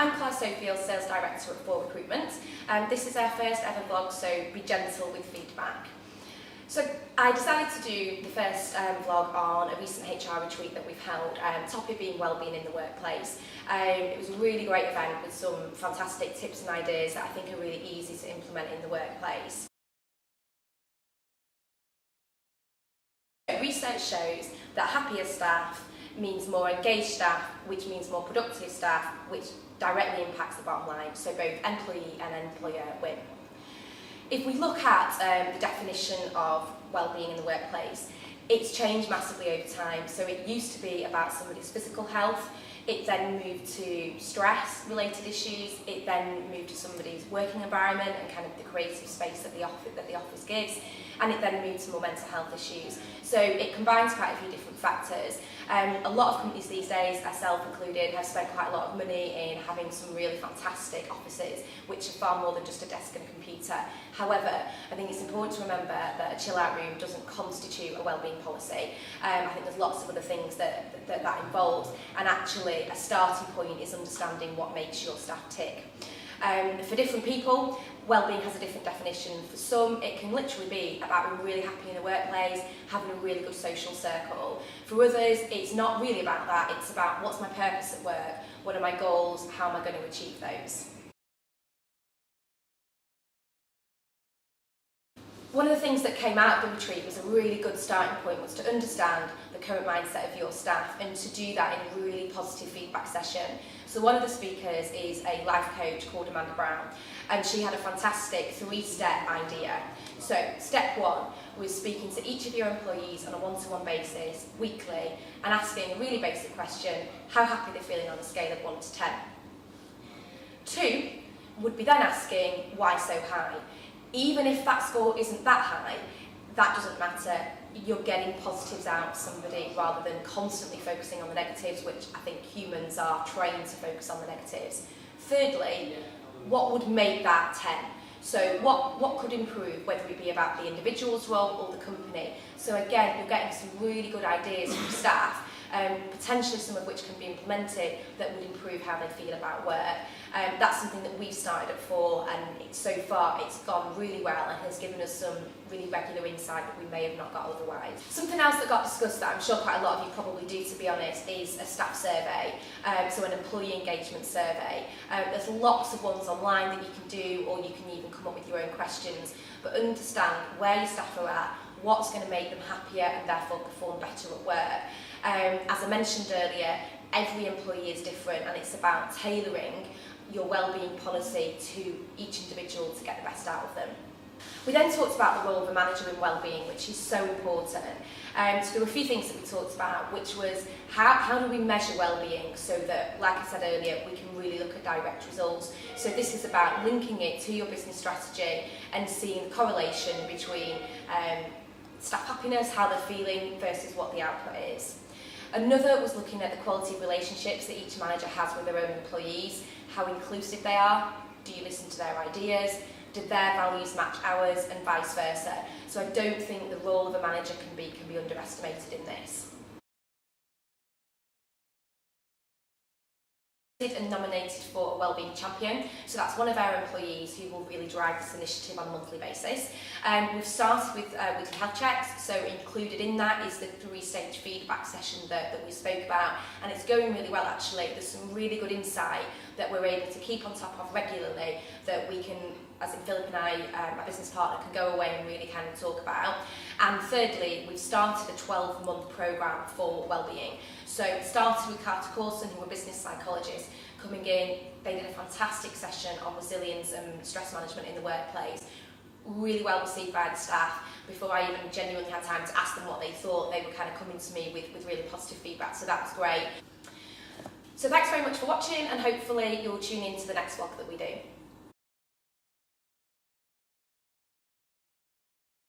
I'm Claire Sofield, Sales Director at For Recruitment. This is our first ever vlog, so be gentle with feedback. So I decided to do the first vlog on a recent HR retreat that we've held, topic being wellbeing in the workplace. It was a really great event with some fantastic tips and ideas that I think are really easy to implement in the workplace. Research shows that happier staff means more engaged staff, which means more productive staff, which directly impacts the bottom line, so both employee and employer win. If we look at the definition of wellbeing in the workplace, it's changed massively over time. So it used to be about somebody's physical health, it then moved to stress-related issues, it then moved to somebody's working environment and kind of the creative space that the office gives, and it then moved to more mental health issues. So it combines quite a few different factors. A lot of companies these days, ourselves included, have spent quite a lot of money in having some really fantastic offices, which are far more than just a desk and a computer. However, I think it's important to remember that a chill-out room doesn't constitute a wellbeing policy. I think there's lots of other things that involves, and actually a starting point is understanding what makes your staff tick. For different people, wellbeing has a different definition. For some, it can literally be about being really happy in the workplace, having a really good social circle. For others, it's not really about that. It's about what's my purpose at work, what are my goals, how am I going to achieve those. One of the things that came out of the retreat was a really good starting point was to understand the current mindset of your staff and to do that in a really positive feedback session. So one of the speakers is a life coach called Amanda Brown, and she had a fantastic 3-step idea. So step 1 was speaking to each of your employees on a one-to-one basis weekly and asking a really basic question: how happy they're feeling on a scale of 1 to 10. 2 would be then asking why so high. Even if that score isn't that high, that doesn't matter. You're getting positives out of somebody rather than constantly focusing on the negatives, which I think humans are trained to focus on the negatives. Thirdly, what would make that 10? So what could improve, whether it be about the individual's role or the company. So again, you're getting some really good ideas from staff, potentially some of which can be implemented that would improve how they feel about work. That's something that we've started at For, and so far it's gone really well and has given us some really regular insight that we may have not got otherwise. Something else that got discussed that I'm sure quite a lot of you probably do, to be honest, is a staff survey, so an employee engagement survey. There's lots of ones online that you can do, or you can even come up with your own questions, but understand where your staff are at, what's going to make them happier and therefore perform better at work. As I mentioned earlier, every employee is different, and it's about tailoring your wellbeing policy to each individual to get the best out of them. We then talked about the role of a manager in wellbeing, which is so important. So there were a few things that we talked about, which was how do we measure wellbeing so that, like I said earlier, we can really look at direct results. So this is about linking it to your business strategy and seeing the correlation between staff happiness, how they're feeling, versus what the output is. Another was looking at the quality of relationships that each manager has with their own employees, how inclusive they are, do you listen to their ideas, do their values match ours, and vice versa. So I don't think the role of a manager can be underestimated in this. And nominated for a wellbeing champion, so that's one of our employees who will really drive this initiative on a monthly basis. We've started with weekly health checks, so included in that is the 3-stage feedback session that we spoke about, and it's going really well actually. There's some really good insight that we're able to keep on top of regularly that we can, as in Philip and I, my business partner, can go away and really kind of talk about. And thirdly, we've started a 12-month programme for wellbeing. So it started with Carter Coulson, who were business psychologists, coming in. They did a fantastic session on resilience and stress management in the workplace. Really well received by the staff. Before I even genuinely had time to ask them what they thought, they were kind of coming to me with really positive feedback, so that was great. So thanks very much for watching, and hopefully you'll tune in to the next vlog that we do.